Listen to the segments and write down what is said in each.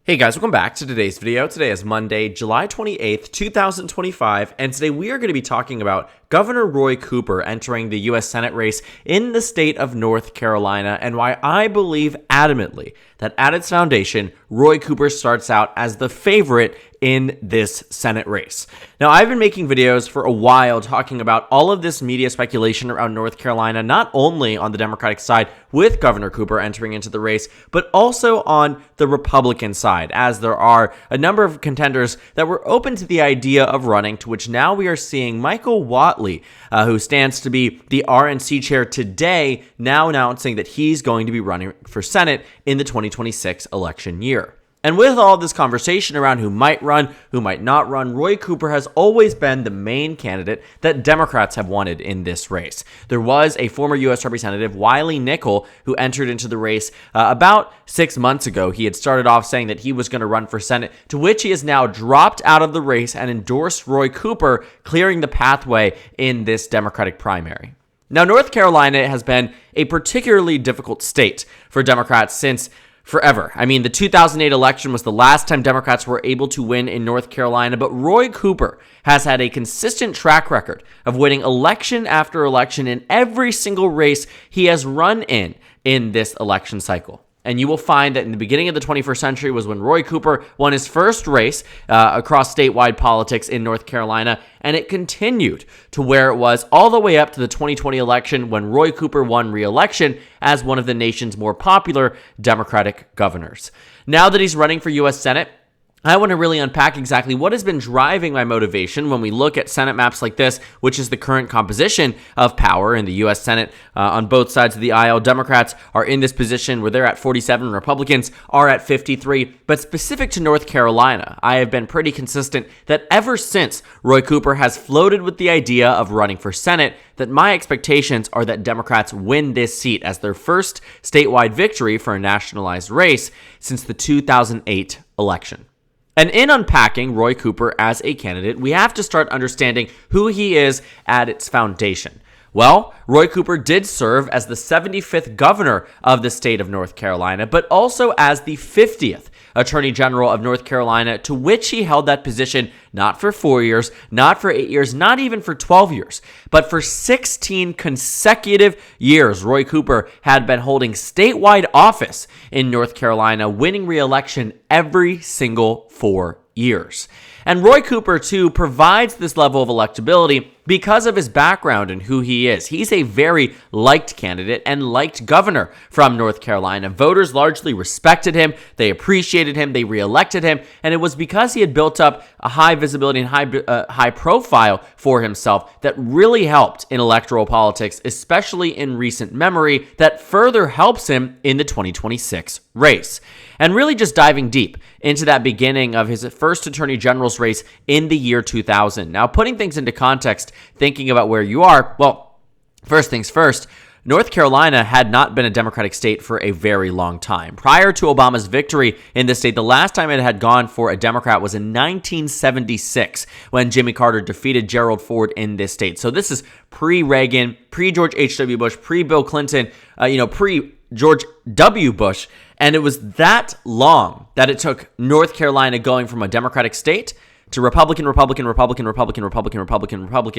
Hey guys, welcome back to today's video. Today is Monday, July 28th, 2025, and today we are going to be talking about Governor Roy Cooper entering the U.S. Senate race in the state of North Carolina and why I believe adamantly that at its foundation, Roy Cooper starts out as the favorite in this Senate race. Now, I've been making videos for a while talking about all of this media speculation around North Carolina, not only on the Democratic side with Governor Cooper entering into the race, but also on the Republican side, as there are a number of contenders that were open to the idea of running, to which now we are seeing Michael Whatley, who stands to be the RNC chair today, now announcing that he's going to be running for Senate in the 2026 election year. And with all this conversation around who might run, who might not run, Roy Cooper has always been the main candidate that Democrats have wanted in this race. There was a former U.S. Representative, Wiley Nickel, who entered into the race about 6 months ago. He had started off saying that he was going to run for Senate, to which he has now dropped out of the race and endorsed Roy Cooper, clearing the pathway in this Democratic primary. Now, North Carolina has been a particularly difficult state for Democrats since forever. I mean, the 2008 election was the last time Democrats were able to win in North Carolina, but Roy Cooper has had a consistent track record of winning election after election in every single race he has run in this election cycle. And you will find that in the beginning of the 21st century was when Roy Cooper won his first race across statewide politics in North Carolina, and it continued to where it was all the way up to the 2020 election when Roy Cooper won re-election as one of the nation's more popular Democratic governors. Now that he's running for U.S. Senate, I want to really unpack exactly what has been driving my motivation when we look at Senate maps like this, which is the current composition of power in the U.S. Senate on both sides of the aisle. Democrats are in this position where they're at 47, Republicans are at 53. But specific to North Carolina, I have been pretty consistent that ever since Roy Cooper has floated with the idea of running for Senate, that my expectations are that Democrats win this seat as their first statewide victory for a nationalized race since the 2008 election. And in unpacking Roy Cooper as a candidate, we have to start understanding who he is at its foundation. Well, Roy Cooper did serve as the 75th governor of the state of North Carolina, but also as the 50th Attorney General of North Carolina, to which he held that position not for 4 years, not for 8 years, not even for 12 years, but for 16 consecutive years. Roy Cooper had been holding statewide office in North Carolina, winning re-election every single 4 years. And Roy Cooper, too, provides this level of electability because of his background and who he is. He's a very liked candidate and liked governor from North Carolina. Voters largely respected him, they appreciated him, they reelected him, and it was because he had built up a high visibility and high profile for himself that really helped in electoral politics, especially in recent memory, that further helps him in the 2026 race. And really just diving deep into that beginning of his first attorney general's race in the year 2000. Now, putting things into context, thinking about where you are, well, first things first, North Carolina had not been a Democratic state for a very long time. Prior to Obama's victory in the state, the last time it had gone for a Democrat was in 1976 when Jimmy Carter defeated Gerald Ford in this state. So this is pre-Reagan, pre-George H.W. Bush, pre-Bill Clinton, pre-George W. Bush. And it was that long that it took North Carolina going from a Democratic state to Republican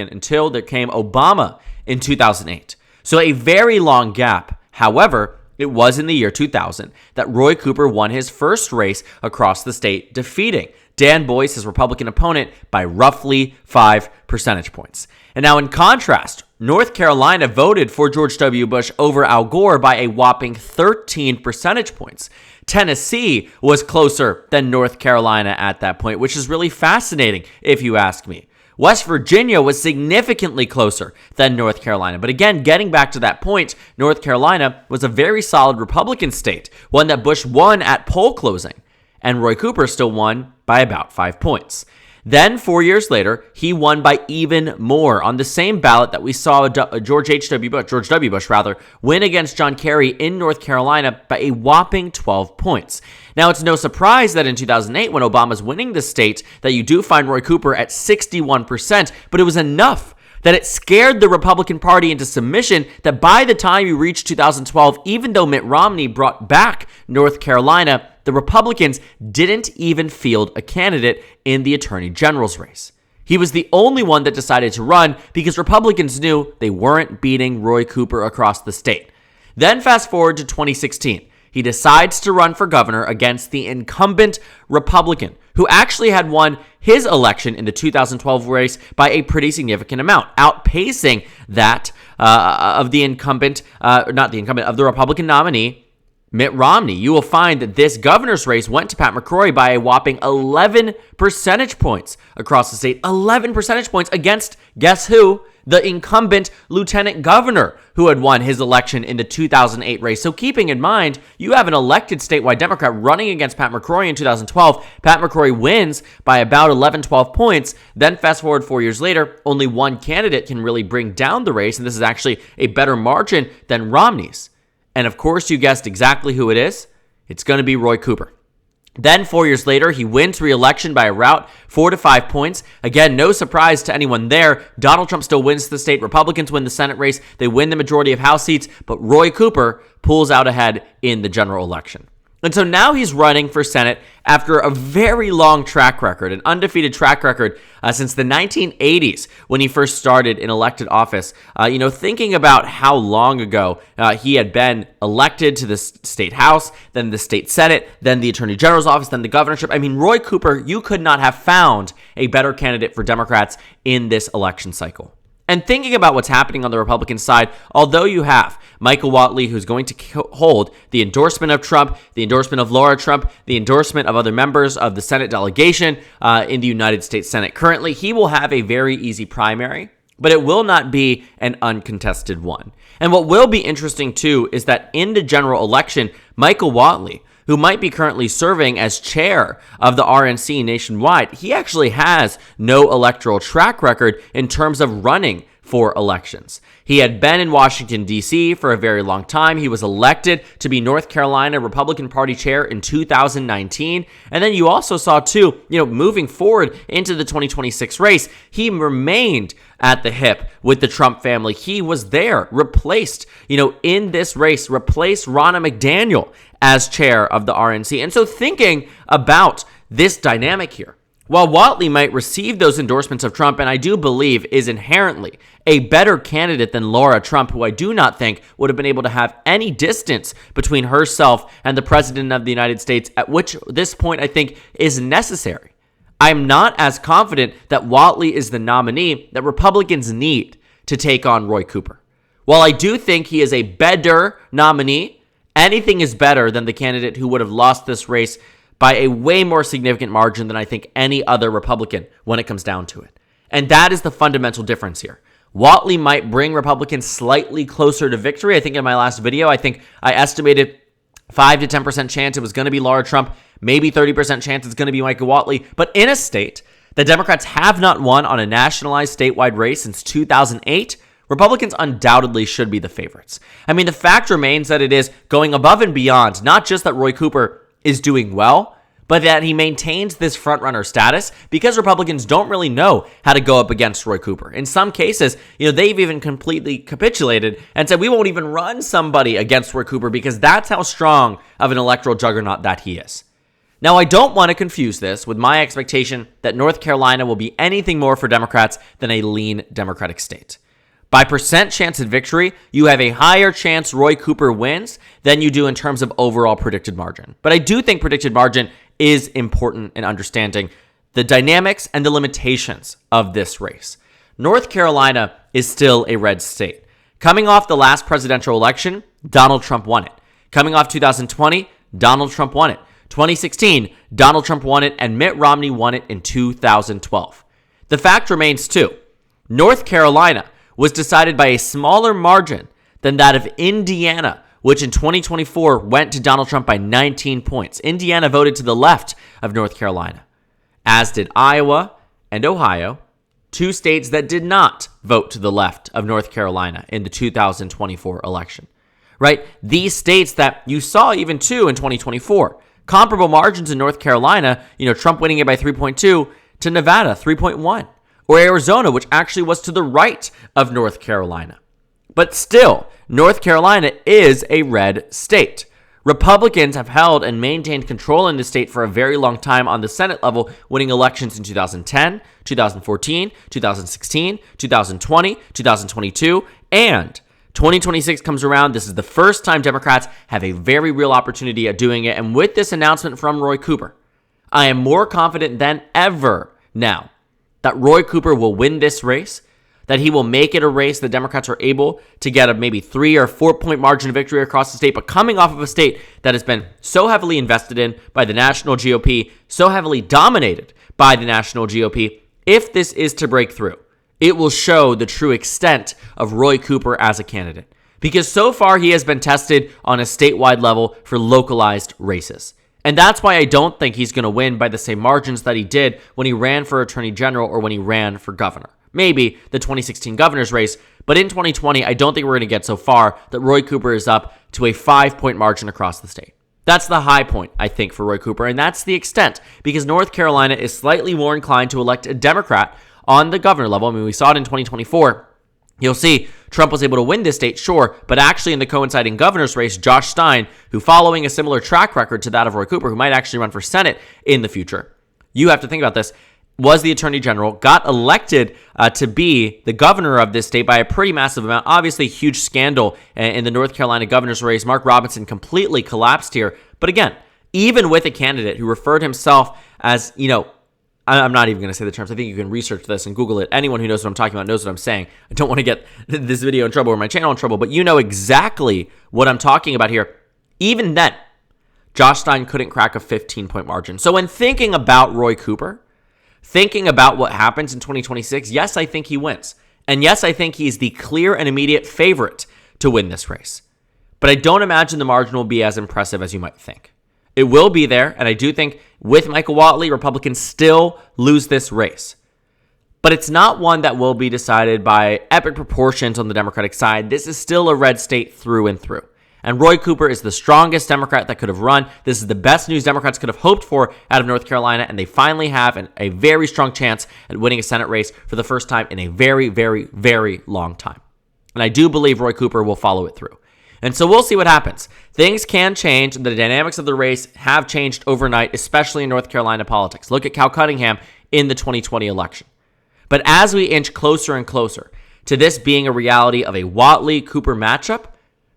until there came Obama in 2008. So a very long gap. However, it was in the year 2000 that Roy Cooper won his first race across the state, defeating Dan Boyce, his Republican opponent, by roughly 5 percentage points. And now in contrast, North Carolina voted for George W. Bush over Al Gore by a whopping 13 percentage points. Tennessee was closer than North Carolina at that point, which is really fascinating if you ask me. West Virginia was significantly closer than North Carolina. But again, getting back to that point, North Carolina was a very solid Republican state, one that Bush won at poll closing, and Roy Cooper still won by about 5 points. Then 4 years later, he won by even more on the same ballot that we saw George W. Bush win against John Kerry in North Carolina by a whopping 12 points. Now, it's no surprise that in 2008, when Obama's winning the state, that you do find Roy Cooper at 61%, but it was enough that it scared the Republican Party into submission that by the time you reached 2012, even though Mitt Romney brought back North Carolina, the Republicans didn't even field a candidate in the Attorney General's race. He was the only one that decided to run because Republicans knew they weren't beating Roy Cooper across the state. Then fast forward to 2016. He decides to run for governor against the incumbent Republican, who actually had won his election in the 2012 race by a pretty significant amount, outpacing that of the Republican nominee, Mitt Romney. You will find that this governor's race went to Pat McCrory by a whopping 11 percentage points across the state. 11 percentage points against, guess who? The incumbent lieutenant governor who had won his election in the 2008 race. So keeping in mind, you have an elected statewide Democrat running against Pat McCrory in 2012. Pat McCrory wins by about 11, 12 points. Then fast forward 4 years later, only one candidate can really bring down the race. And this is actually a better margin than Romney's. And of course, you guessed exactly who it is. It's going to be Roy Cooper. Then 4 years later, he wins re-election by a rout 4 to 5 points. Again, no surprise to anyone there. Donald Trump still wins the state. Republicans win the Senate race. They win the majority of House seats, but Roy Cooper pulls out ahead in the general election. And so now he's running for Senate after a very long track record, an undefeated track record since the 1980s when he first started in elected office. Thinking about how long ago he had been elected to the state house, then the state senate, then the attorney general's office, then the governorship. I mean, Roy Cooper, you could not have found a better candidate for Democrats in this election cycle. And thinking about what's happening on the Republican side, although you have Michael Whatley, who's going to hold the endorsement of Trump, the endorsement of Laura Trump, the endorsement of other members of the Senate delegation in the United States Senate currently, he will have a very easy primary, but it will not be an uncontested one. And what will be interesting, too, is that in the general election, Michael Whatley, who might be currently serving as chair of the RNC nationwide, he actually has no electoral track record in terms of running for elections. He had been in Washington, D.C. for a very long time. He was elected to be North Carolina Republican Party chair in 2019. And then you also saw, too, moving forward into the 2026 race, he remained at the hip with the Trump family. He was there, replaced, in this race, replaced Ronna McDaniel as chair of the RNC. And so thinking about this dynamic here, while Whatley might receive those endorsements of Trump, and I do believe is inherently a better candidate than Laura Trump, who I do not think would have been able to have any distance between herself and the president of the United States, at which this point I think is necessary. I'm not as confident that Whatley is the nominee that Republicans need to take on Roy Cooper. While I do think he is a better nominee, anything is better than the candidate who would have lost this race by a way more significant margin than I think any other Republican when it comes down to it. And that is the fundamental difference here. Whatley might bring Republicans slightly closer to victory. I think in my last video, I estimated 5 to 10% chance it was going to be Laura Trump, maybe 30% chance it's going to be Michael Whatley. But in a state that Democrats have not won on a nationalized statewide race since 2008, Republicans undoubtedly should be the favorites. I mean, the fact remains that it is going above and beyond, not just that Roy Cooper is doing well, but that he maintains this frontrunner status because Republicans don't really know how to go up against Roy Cooper. In some cases, they've even completely capitulated and said, we won't even run somebody against Roy Cooper because that's how strong of an electoral juggernaut that he is. Now, I don't want to confuse this with my expectation that North Carolina will be anything more for Democrats than a lean Democratic state. By percent chance of victory, you have a higher chance Roy Cooper wins than you do in terms of overall predicted margin. But I do think predicted margin is important in understanding the dynamics and the limitations of this race. North Carolina is still a red state. Coming off the last presidential election, Donald Trump won it. Coming off 2020, Donald Trump won it. 2016, Donald Trump won it, and Mitt Romney won it in 2012. The fact remains, too, North Carolina was decided by a smaller margin than that of Indiana, which in 2024 went to Donald Trump by 19 points. Indiana voted to the left of North Carolina, as did Iowa and Ohio, two states that did not vote to the left of North Carolina in the 2024 election. Right? These states that you saw even too in 2024, comparable margins in North Carolina, Trump winning it by 3.2 to Nevada, 3.1. Or Arizona, which actually was to the right of North Carolina. But still, North Carolina is a red state. Republicans have held and maintained control in the state for a very long time on the Senate level, winning elections in 2010, 2014, 2016, 2020, 2022, and 2026 comes around. This is the first time Democrats have a very real opportunity at doing it. And with this announcement from Roy Cooper, I am more confident than ever now that Roy Cooper will win this race, that he will make it a race the Democrats are able to get a maybe 3 or 4 point margin of victory across the state, but coming off of a state that has been so heavily invested in by the national GOP, so heavily dominated by the national GOP, if this is to break through, it will show the true extent of Roy Cooper as a candidate. Because so far he has been tested on a statewide level for localized races. And that's why I don't think he's going to win by the same margins that he did when he ran for attorney general or when he ran for governor. Maybe the 2016 governor's race, but in 2020, I don't think we're going to get so far that Roy Cooper is up to a 5-point margin across the state. That's the high point, I think, for Roy Cooper, and that's the extent, because North Carolina is slightly more inclined to elect a Democrat on the governor level. I mean, we saw it in 2024. You'll see Trump was able to win this state, sure, but actually in the coinciding governor's race, Josh Stein, who following a similar track record to that of Roy Cooper, who might actually run for Senate in the future, you have to think about this, was the attorney general, got elected to be the governor of this state by a pretty massive amount. Obviously, huge scandal in the North Carolina governor's race. Mark Robinson completely collapsed here. But again, even with a candidate who referred himself as, I'm not even going to say the terms. I think you can research this and Google it. Anyone who knows what I'm talking about knows what I'm saying. I don't want to get this video in trouble or my channel in trouble, but you know exactly what I'm talking about here. Even then, Josh Stein couldn't crack a 15-point margin. So when thinking about Roy Cooper, thinking about what happens in 2026, yes, I think he wins. And yes, I think he's the clear and immediate favorite to win this race. But I don't imagine the margin will be as impressive as you might think. It will be there, and I do think with Michael Whatley, Republicans still lose this race. But it's not one that will be decided by epic proportions on the Democratic side. This is still a red state through and through. And Roy Cooper is the strongest Democrat that could have run. This is the best news Democrats could have hoped for out of North Carolina, and they finally have a very strong chance at winning a Senate race for the first time in a very, very, very long time. And I do believe Roy Cooper will follow it through. And so we'll see what happens. Things can change. The dynamics of the race have changed overnight, especially in North Carolina politics. Look at Cal Cunningham in the 2020 election. But as we inch closer and closer to this being a reality of a Whatley-Cooper matchup,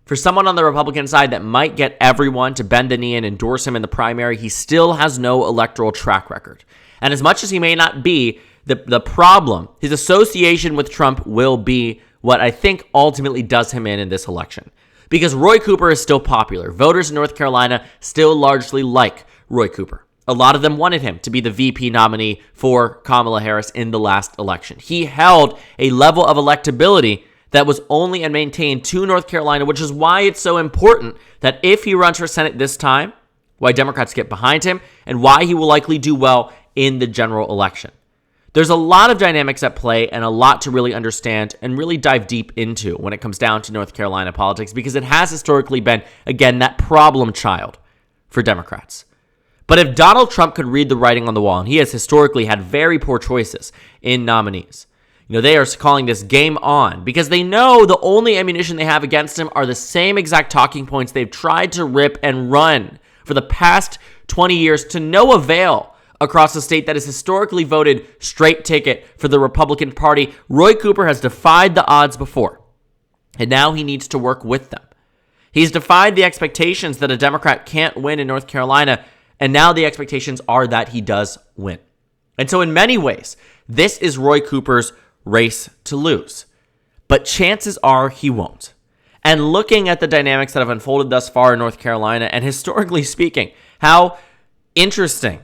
for someone on the Republican side that might get everyone to bend the knee and endorse him in the primary, he still has no electoral track record. And as much as he may not be the problem, his association with Trump will be what I think ultimately does him in this election. Because Roy Cooper is still popular. Voters in North Carolina still largely like Roy Cooper. A lot of them wanted him to be the VP nominee for Kamala Harris in the last election. He held a level of electability that was only and maintained to North Carolina, which is why it's so important that if he runs for Senate this time, why Democrats get behind him, and why he will likely do well in the general election. There's a lot of dynamics at play and a lot to really understand and really dive deep into when it comes down to North Carolina politics, because it has historically been, again, that problem child for Democrats. But if Donald Trump could read the writing on the wall, and he has historically had very poor choices in nominees, they are calling this game on because they know the only ammunition they have against him are the same exact talking points they've tried to rip and run for the past 20 years to no avail across a state that has historically voted straight ticket for the Republican Party. Roy Cooper has defied the odds before, and now he needs to work with them. He's defied the expectations that a Democrat can't win in North Carolina, and now the expectations are that he does win. And so in many ways, this is Roy Cooper's race to lose. But chances are he won't. And looking at the dynamics that have unfolded thus far in North Carolina, and historically speaking, how interesting,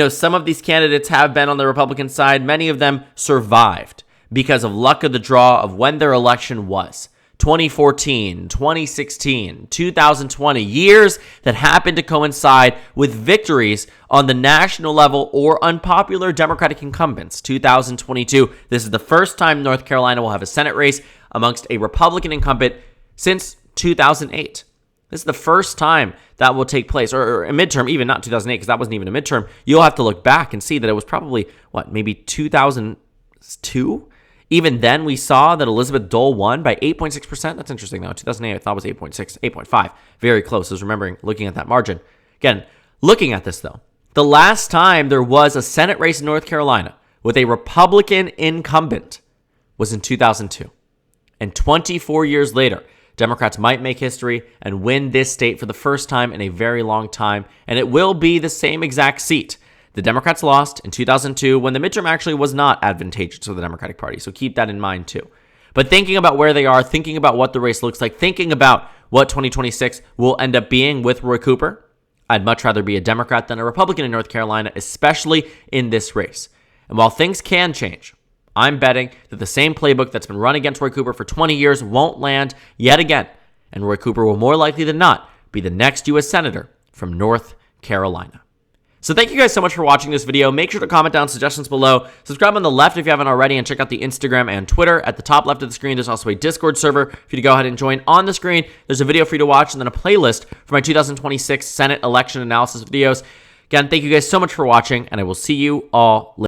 some of these candidates have been on the Republican side. Many of them survived because of luck of the draw of when their election was. 2014, 2016, 2020, years that happened to coincide with victories on the national level or unpopular Democratic incumbents. 2022, this is the first time North Carolina will have a Senate race amongst a Republican incumbent since 2008. This is the first time that will take place, or a midterm, even not 2008, because that wasn't even a midterm. You'll have to look back and see that it was probably, maybe 2002? Even then, we saw that Elizabeth Dole won by 8.6%. That's interesting, though. 2008, I thought it was 8.6, 8.5. Very close. I was remembering looking at that margin. Again, looking at this, though, the last time there was a Senate race in North Carolina with a Republican incumbent was in 2002. And 24 years later, Democrats might make history and win this state for the first time in a very long time, and it will be the same exact seat. The Democrats lost in 2002 when the midterm actually was not advantageous to the Democratic Party, so keep that in mind too. But thinking about where they are, thinking about what the race looks like, thinking about what 2026 will end up being with Roy Cooper, I'd much rather be a Democrat than a Republican in North Carolina, especially in this race. And while things can change, I'm betting that the same playbook that's been run against Roy Cooper for 20 years won't land yet again, and Roy Cooper will more likely than not be the next U.S. Senator from North Carolina. So thank you guys so much for watching this video. Make sure to comment down suggestions below. Subscribe on the left if you haven't already, and check out the Instagram and Twitter. At the top left of the screen, there's also a Discord server for you to go ahead and join. On the screen, there's a video for you to watch and then a playlist for my 2026 Senate election analysis videos. Again, thank you guys so much for watching, and I will see you all later.